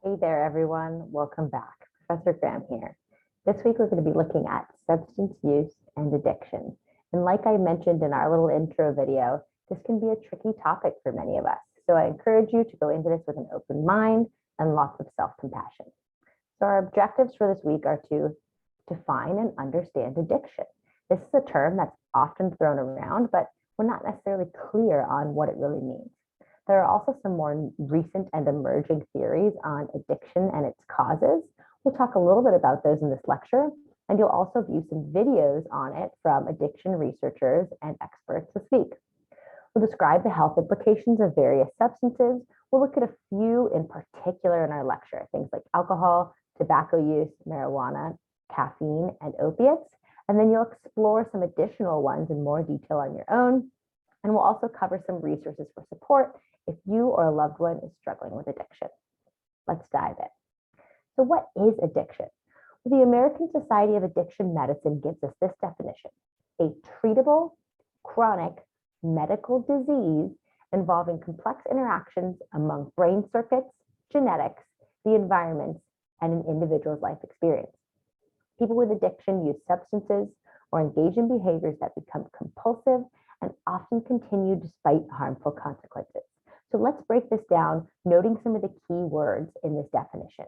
Hey there, everyone. Welcome back. Professor Graham here. This week, we're going to be looking at substance use and addiction. And like I mentioned in our little intro video, this can be a tricky topic for many of us. So I encourage you to go into this with an open mind and lots of self-compassion. So our objectives for this week are to define and understand addiction. This is a term that's often thrown around, but we're not necessarily clear on what it really means. There are also some more recent and emerging theories on addiction and its causes. We'll talk a little bit about those in this lecture, and you'll also view some videos on it from addiction researchers and experts this week. We'll describe the health implications of various substances. We'll look at a few in particular in our lecture, things like alcohol, tobacco use, marijuana, caffeine, and opiates. And then you'll explore some additional ones in more detail on your own. And we'll also cover some resources for support if you or a loved one is struggling with addiction. Let's dive in. So what is addiction? Well, the American Society of Addiction Medicine gives us this definition: a treatable, chronic medical disease involving complex interactions among brain circuits, genetics, the environment, and an individual's life experience. People with addiction use substances or engage in behaviors that become compulsive and often continue despite harmful consequences. So let's break this down, noting some of the key words in this definition.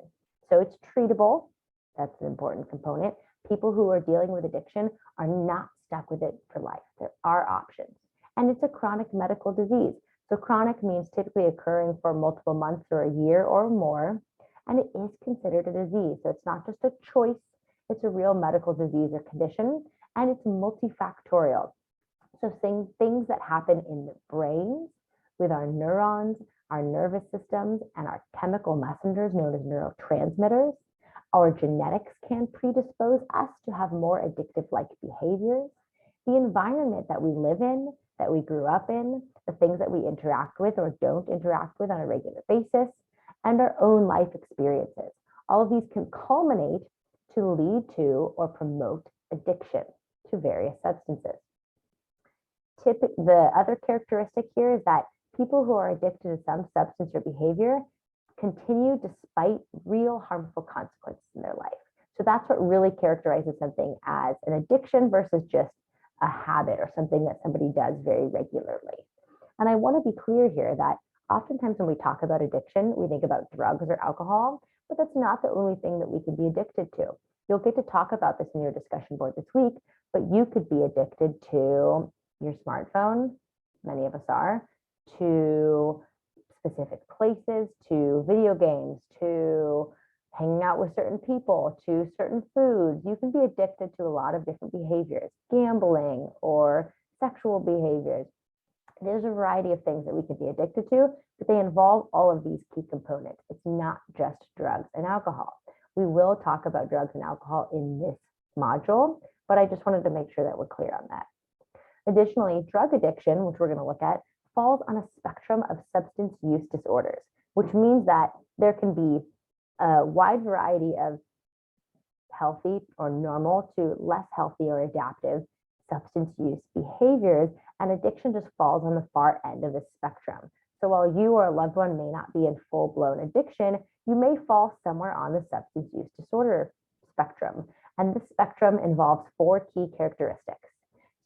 So it's treatable. That's an important component. People who are dealing with addiction are not stuck with it for life. There are options. And it's a chronic medical disease. So chronic means typically occurring for multiple months or a year or more. And it is considered a disease. So it's not just a choice. It's a real medical disease or condition. And it's multifactorial. So things that happen in the brains with our neurons, our nervous systems, and our chemical messengers known as neurotransmitters. Our genetics can predispose us to have more addictive-like behaviors. The environment that we live in, that we grew up in, the things that we interact with or don't interact with on a regular basis, and our own life experiences. All of these can culminate to lead to or promote addiction to various substances. The other characteristic here is that people who are addicted to some substance or behavior continue despite real harmful consequences in their life. So that's what really characterizes something as an addiction versus just a habit or something that somebody does very regularly. And I want to be clear here that oftentimes when we talk about addiction, we think about drugs or alcohol, but that's not the only thing that we can be addicted to. You'll get to talk about this in your discussion board this week, but you could be addicted to your smartphone, many of us are, to specific places, to video games, to hanging out with certain people, to certain foods. You can be addicted to a lot of different behaviors, gambling or sexual behaviors. There's a variety of things that we could be addicted to, but they involve all of these key components. It's not just drugs and alcohol. We will talk about drugs and alcohol in this module, but I just wanted to make sure that we're clear on that. Additionally, drug addiction, which we're going to look at, falls on a spectrum of substance use disorders, which means that there can be a wide variety of healthy or normal to less healthy or adaptive substance use behaviors, and addiction just falls on the far end of the spectrum. So while you or a loved one may not be in full-blown addiction, you may fall somewhere on the substance use disorder spectrum. And this spectrum involves 4 key characteristics.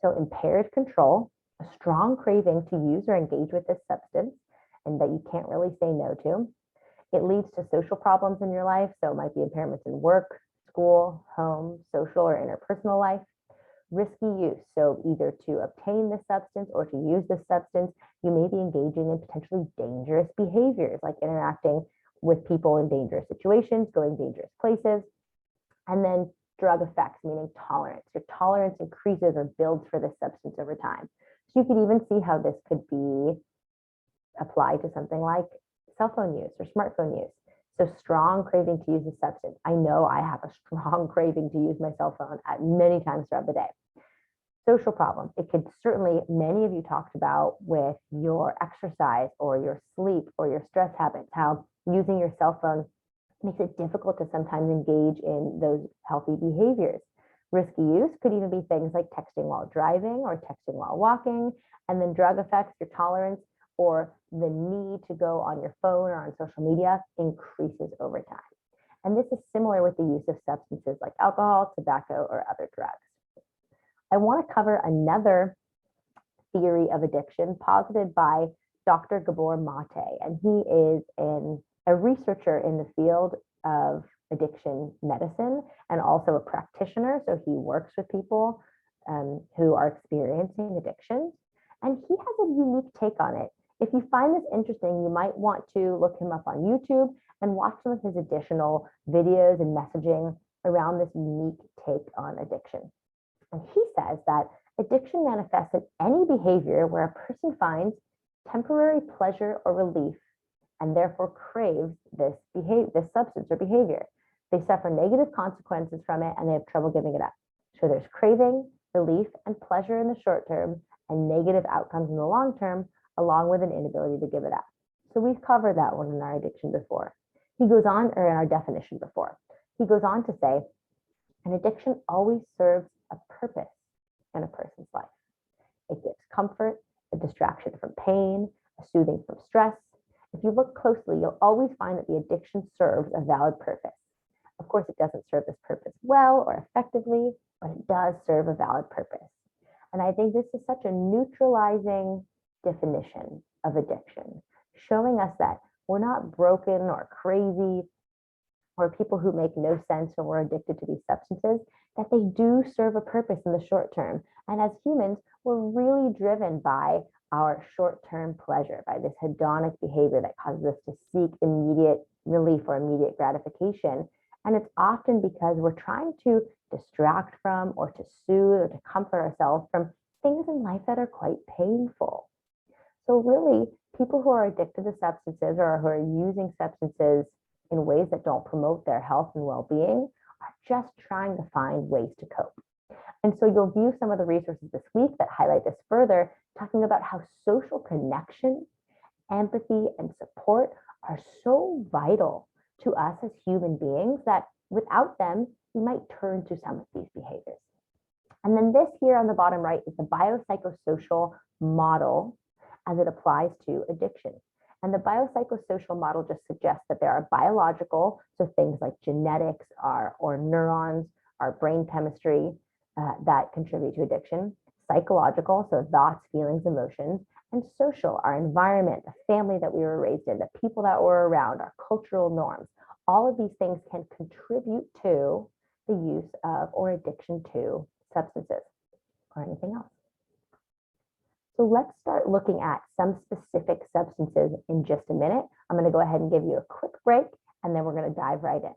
So impaired control, a strong craving to use or engage with this substance, and that you can't really say no to. It leads to social problems in your life. So it might be impairments in work, school, home, social, or interpersonal life. Risky use. So either to obtain this substance or to use this substance, you may be engaging in potentially dangerous behaviors, like interacting with people in dangerous situations, going dangerous places. And then drug effects, meaning tolerance. Your tolerance increases or builds for this substance over time. So you could even see how this could be applied to something like cell phone use or smartphone use. So strong craving to use a substance. I know I have a strong craving to use my cell phone at many times throughout the day. Social problems. It could certainly, many of you talked about with your exercise or your sleep or your stress habits, how using your cell phone makes it difficult to sometimes engage in those healthy behaviors. Risky use could even be things like texting while driving or texting while walking, and then drug effects, your tolerance, or the need to go on your phone or on social media increases over time. And this is similar with the use of substances like alcohol, tobacco, or other drugs. I want to cover another theory of addiction posited by Dr. Gabor Mate, and he is a researcher in the field of addiction medicine and also a practitioner. So he works with people who are experiencing addictions, and he has a unique take on it. If you find this interesting, you might want to look him up on YouTube and watch some of his additional videos and messaging around this unique take on addiction. And he says that addiction manifests in any behavior where a person finds temporary pleasure or relief and therefore craves this substance or behavior. They suffer negative consequences from it and they have trouble giving it up. So there's craving, relief, and pleasure in the short term and negative outcomes in the long term, along with an inability to give it up. So we've covered that one in our addiction before. He goes on, or in our definition before. He goes on to say, an addiction always serves a purpose in a person's life. It gives comfort, a distraction from pain, a soothing from stress. If you look closely, you'll always find that the addiction serves a valid purpose. Of course, it doesn't serve this purpose well or effectively, but it does serve a valid purpose. And I think this is such a neutralizing definition of addiction, showing us that we're not broken or crazy or people who make no sense when we're addicted to these substances, that they do serve a purpose in the short term. And as humans, we're really driven by our short-term pleasure, by this hedonic behavior that causes us to seek immediate relief or immediate gratification. And it's often because we're trying to distract from or to soothe or to comfort ourselves from things in life that are quite painful. So really, people who are addicted to substances or who are using substances in ways that don't promote their health and well-being are just trying to find ways to cope. And so you'll view some of the resources this week that highlight this further, talking about how social connection, empathy, and support are so vital to us as human beings that without them, we might turn to some of these behaviors. And then this here on the bottom right is the biopsychosocial model as it applies to addiction. And the biopsychosocial model just suggests that there are biological, so things like genetics or neurons, our brain chemistry that contribute to addiction, psychological, so thoughts, feelings, emotions, and social, our environment, the family that we were raised in, the people that were around, our cultural norms. All of these things can contribute to the use of or addiction to substances or anything else. So let's start looking at some specific substances in just a minute. I'm going to go ahead and give you a quick break, and then we're going to dive right in.